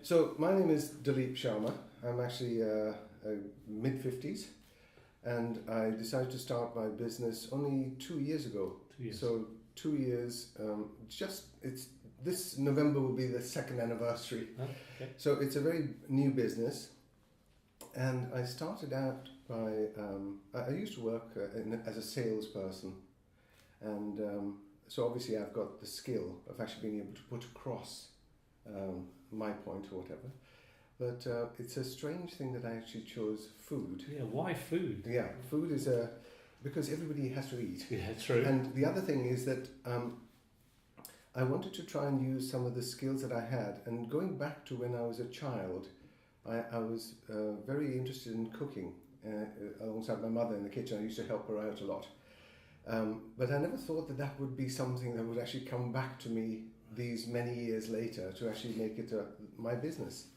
So my name is Dileep Sharma. I'm actually mid-50s, and I decided to start my business only 2 years ago. 2 years. So 2 years, this November will be the second anniversary. Oh, okay. So it's a very new business, and I started out by, I used to work as a salesperson, and so obviously I've got the skill of actually being able to put across my point or whatever. But it's a strange thing that I actually chose food. Yeah, why food? Yeah, food is because everybody has to eat. Yeah, true. And the other thing is that I wanted to try and use some of the skills that I had. And going back to when I was a child, I was very interested in cooking. Alongside my mother in the kitchen, I used to help her out a lot. But I never thought that that would be something that would actually come back to me these many years later to actually make it my business.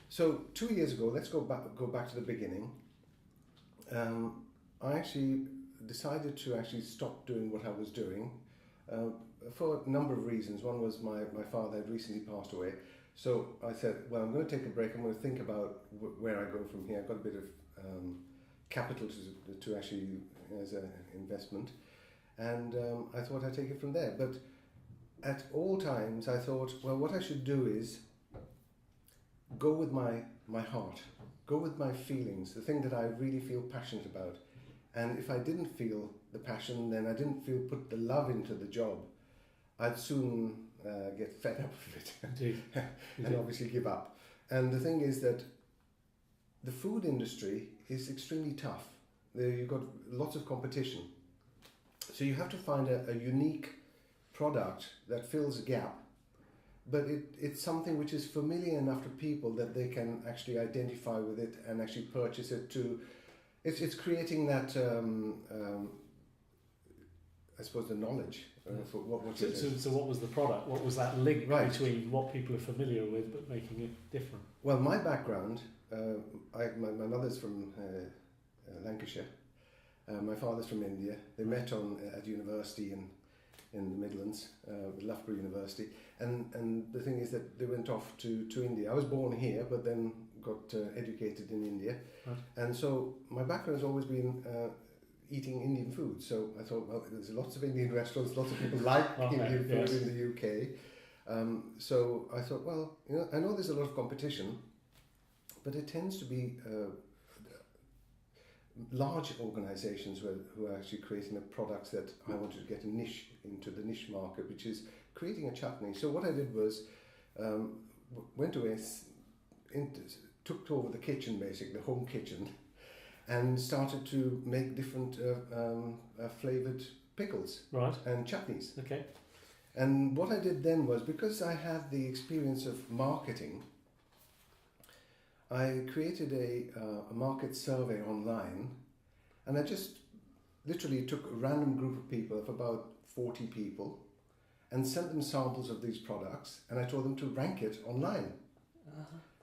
So 2 years ago, let's go back to the beginning. I actually decided to actually stop doing what I was doing for a number of reasons. One was my father had recently passed away. So I said, well, I'm going to take a break. I'm going to think about where I go from here. I've got a bit of capital to actually as an investment. And I thought I'd take it from there. But at all times, I thought, well, what I should do is go with my heart, go with my feelings, the thing that I really feel passionate about. And if I didn't feel the passion, then I didn't put the love into the job, I'd soon get fed up with it and obviously give up. And the thing is that the food industry is extremely tough. You've got lots of competition. So you have to find a unique product that fills a gap, but it's something which is familiar enough to people that they can actually identify with it and actually purchase it too. It's creating that, I suppose, the knowledge for what it is. So what was the product? What was that link between what people are familiar with but making it different? Well, my background, my mother's from Lancashire. My father's from India. They met at university in the Midlands, Loughborough University. And the thing is that they went off to India. I was born here, but then got educated in India. Right. And so my background has always been eating Indian food. So I thought, well, there's lots of Indian restaurants, lots of people like Indian food in the UK. So I thought, well, I know there's a lot of competition, but it tends to be large organisations who are actually creating the products that I wanted to get into the niche market, which is creating a chutney. So what I did was went away, took over the kitchen, basically the home kitchen, and started to make different flavoured pickles and chutneys. Okay. And what I did then was, because I had the experience of marketing, I created a market survey online, and I just literally took a random group of people, of about 40 people, and sent them samples of these products, and I told them to rank it online.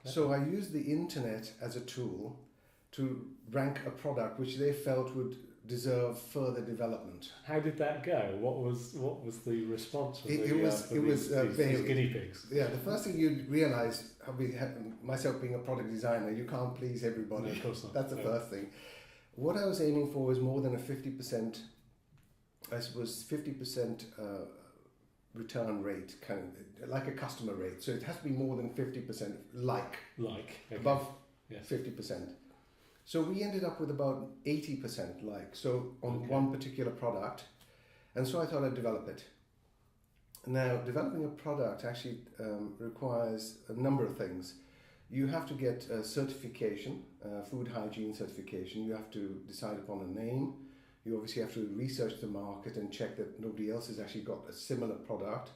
So I used the internet as a tool to rank a product which they felt would deserve further development. How did that go? What was the response from these guinea pigs? Yeah, the first thing you realise, myself being a product designer, you can't please everybody. No, of course not. That's the first thing. What I was aiming for was more than a 50%, I suppose 50% return rate, kind of like a customer rate. So it has to be more than 50% above 50%. So we ended up with about 80% on one particular product. And so I thought I'd develop it. Now, developing a product actually requires a number of things. You have to get a certification, food hygiene certification. You have to decide upon a name. You obviously have to research the market and check that nobody else has actually got a similar product.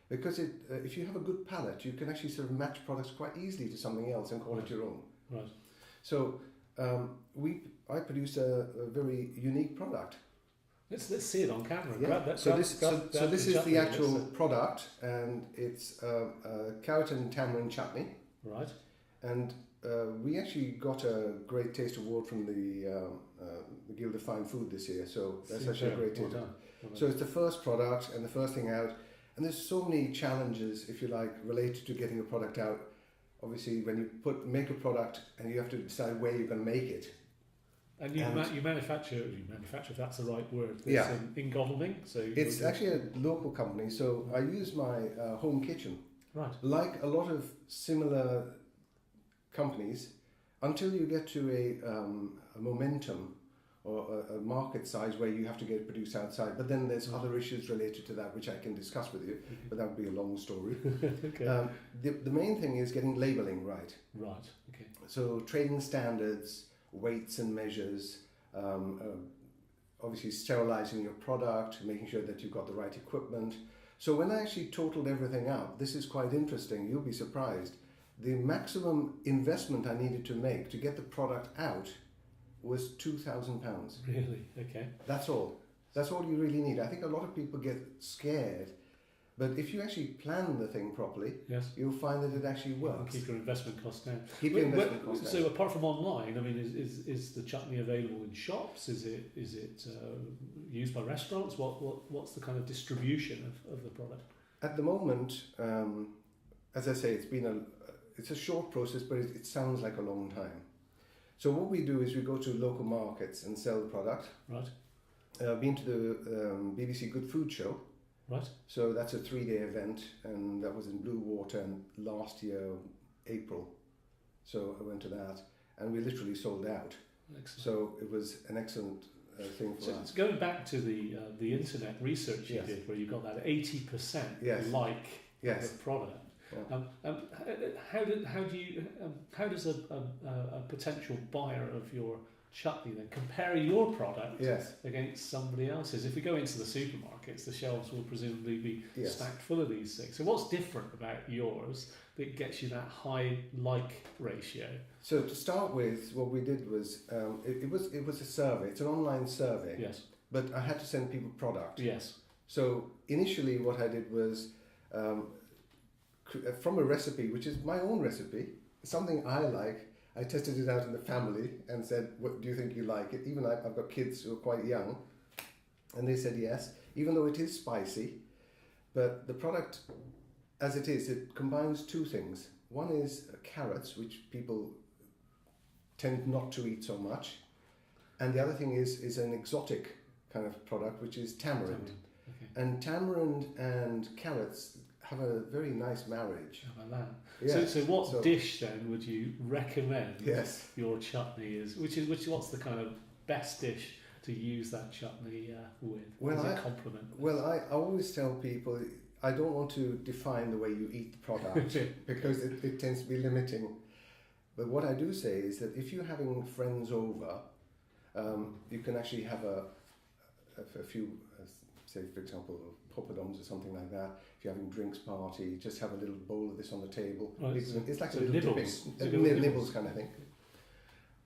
Because if you have a good palate, you can actually sort of match products quite easily to something else and call it your own. Right. So I produced a very unique product. Let's see it on camera. Yeah. This is the actual product, and it's carrot and tamarind chutney. Right. And we actually got a Great Taste Award from the Guild of Fine Food this year. So that's actually a great taste. So it's the first product and the first thing out. And there's so many challenges, if you like, related to getting a product out. obviously when you make a product and you have to decide where you're going to make it. And you manufacture, if that's the right word, this Yeah. in Godalming? So It's actually a local company, so I use my home kitchen. Right. Like a lot of similar companies, until you get to a momentum or a market size where you have to get it produced outside. But then there's other issues related to that which I can discuss with you, but that would be a long story. Okay. The main thing is getting labeling right. Right, okay. So trading standards, weights and measures, obviously sterilizing your product, making sure that you've got the right equipment. So when I actually totaled everything up, this is quite interesting, you'll be surprised. The maximum investment I needed to make to get the product out was £2,000. Really? Okay. That's all. That's all you really need. I think a lot of people get scared, but if you actually plan the thing properly, Yes. you'll find that it actually works. Keep your investment costs down. Keep your investment costs down. So apart from online, I mean, is the chutney available in shops? Is it used by restaurants? What's the kind of distribution of the product? At the moment, as I say, it's a short process, but it sounds like a long time. So what we do is we go to local markets and sell the product. Right. Been to the BBC Good Food Show. Right. So that's a 3-day event, and that was in Blue Water last year, April. So I went to that, and we literally sold out. Excellent. So it was an excellent thing for us. So going back to the internet research you Yes. did, where you got that 80% Yes. like Yes. the product. Yeah. How does a potential buyer of your chutney then compare your product Yes. against somebody else's? If we go into the supermarkets, the shelves will presumably be Yes. stacked full of these things. So what's different about yours that gets you that high like ratio? So to start with, what we did was it was a survey. It's an online survey. Yes. But I had to send people product. Yes. So initially, what I did was from a recipe, which is my own recipe, something I like. I tested it out in the family and said, "What do you think you like it?" Even I've got kids who are quite young, and they said yes, even though it is spicy. But the product, as it is, it combines two things. One is carrots, which people tend not to eat so much, and the other thing is an exotic kind of product, which is tamarind. Okay. And tamarind and carrots have a very nice marriage. How about that? Yeah. So what dish then would you recommend Yes. your chutney is? What's the kind of best dish to use that chutney with as a complement? Well, I always tell people I don't want to define the way you eat the product because it tends to be limiting. But what I do say is that if you're having friends over, you can actually have a few, say for example, poppadoms or something like that. If you're having a drinks party, just have a little bowl of this on the table. Right, It's like so a little nibbles. dipping, nibbles kind of thing.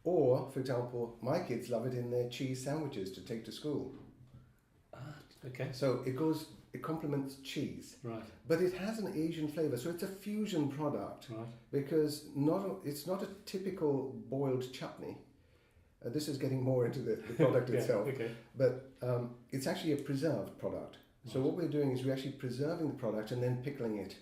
Or, for example, my kids love it in their cheese sandwiches to take to school. Okay. So it complements cheese. Right. But it has an Asian flavour, so it's a fusion product. Right. Because it's not a typical boiled chutney. This is getting more into the product Yeah, itself. okay. But it's actually a preserved product. So what we're doing is we're actually preserving the product and then pickling it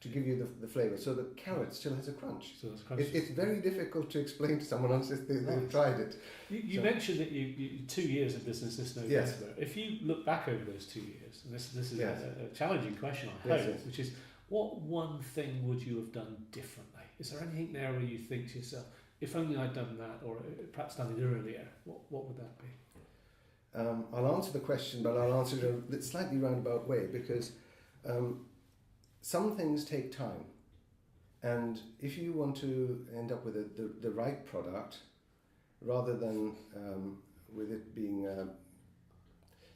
to give you the flavour. So the carrot still has a crunch. So that's crunchy. It's very difficult to explain to someone else if they've tried it. You mentioned that you 2 years of business this November. Yes. If you look back over those 2 years, and this is Yes. a challenging question, I Yes, hope, yes. which is, what one thing would you have done differently? Is there anything there where you think to yourself, if only I'd done that, or perhaps done it earlier, what would that be? I'll answer the question, but I'll answer it in a slightly roundabout way because some things take time. And if you want to end up with the right product, rather than with it being,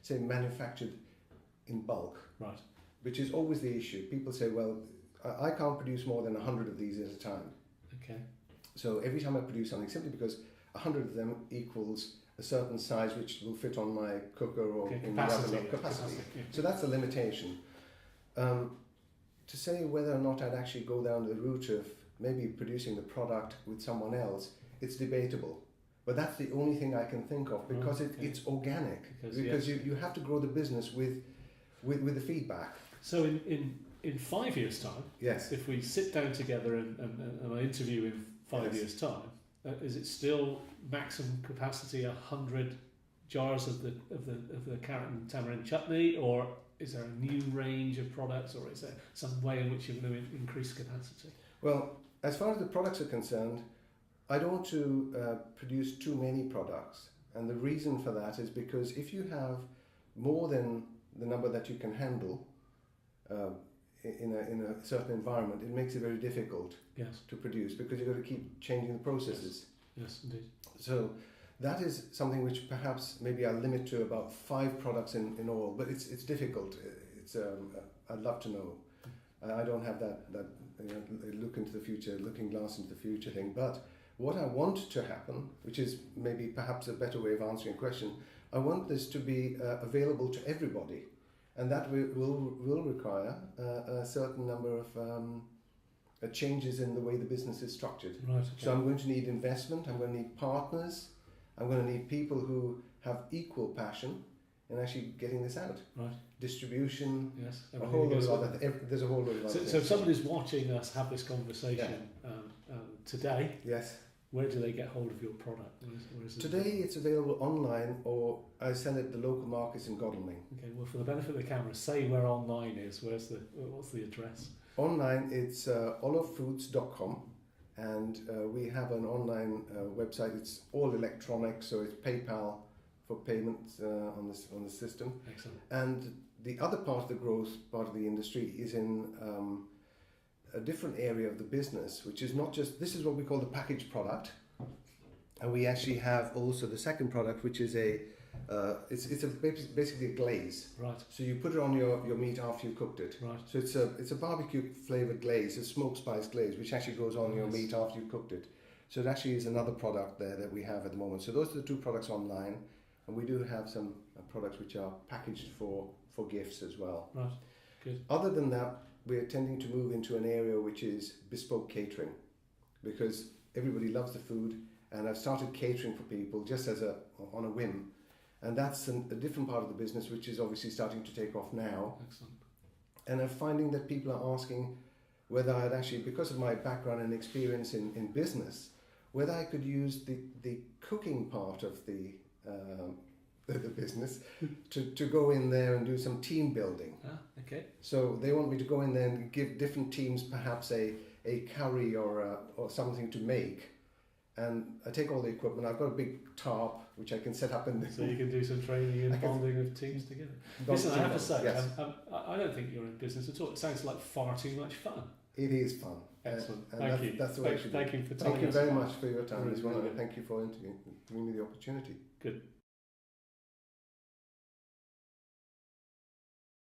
say, manufactured in bulk, Right. which is always the issue. People say, well, I can't produce more than 100 of these at a time. Okay. So every time I produce something, simply because 100 of them equals a certain size which will fit on my cooker or in the oven. Capacity. Yeah. So that's the limitation. To say whether or not I'd actually go down the route of maybe producing the product with someone else, it's debatable. But that's the only thing I can think of because it's organic. Because you have to grow the business with the feedback. So in in 5 years' time, Yes. if we sit down together and I interview in 5 Yes. years' time, is it still maximum capacity 100 jars of the carrot and tamarind chutney, or is there a new range of products, or is there some way in which you're going to increase capacity? Well, as far as the products are concerned, I don't want to produce too many products. And the reason for that is because if you have more than the number that you can handle in a certain environment, it makes it very difficult Yes. to produce because you've got to keep changing the processes. Yes, indeed. So that is something which perhaps maybe I'll limit to about 5 products in all, but it's difficult. It's I'd love to know. I don't have that look into the future, looking glass into the future thing. But what I want to happen, which is maybe perhaps a better way of answering a question, I want this to be available to everybody, and that will require a certain number of changes in the way the business is structured. Right. Okay. So I'm going to need investment, I'm going to need partners, I'm going to need people who have equal passion in actually getting this out. Right. Distribution, Yes. a whole load of other, there's a whole load of other So things. if somebody's watching us have this conversation today, Yes. where do they get hold of your product? Where is it? Today it's available online, or I send it to the local markets in Godalming. Okay. Well, for the benefit of the camera, say where online is. What's the address? Online it's ollofoods.com, and we have an online website. It's all electronic, so it's PayPal for payments on the system. Excellent. And the other part of the growth part of the industry is in a different area of the business, which is not just, this is what we call the packaged product, and we actually have also the second product, which is basically a glaze. Right. So you put it on your meat after you've cooked it. Right. So it's a barbecue flavoured glaze, a smoked spice glaze, which actually goes on your meat after you've cooked it. So it actually is another product there that we have at the moment. So those are the 2 products online, and we do have some products which are packaged for gifts as well. Right. Good. Other than that, we're tending to move into an area which is bespoke catering, because everybody loves the food, and I've started catering for people just on a whim, and that's a different part of the business which is obviously starting to take off now. Excellent. And I'm finding that people are asking whether I'd actually, because of my background and experience in business, whether I could use the cooking part of the business to go in there and do some team building. Okay. So they want me to go in there and give different teams perhaps a curry or something to make. And I take all the equipment. I've got a big tarp which I can set up in the... So you can do some training and bonding of teams together. Listen, I have to say, yes. I don't think you're in business at all. It sounds like far too much fun. It is fun. Excellent. And Thank you. That's the way it should be. Thank you for telling us. Thank you very much for your time Really as well, and brilliant. thank you for giving me the opportunity. Good.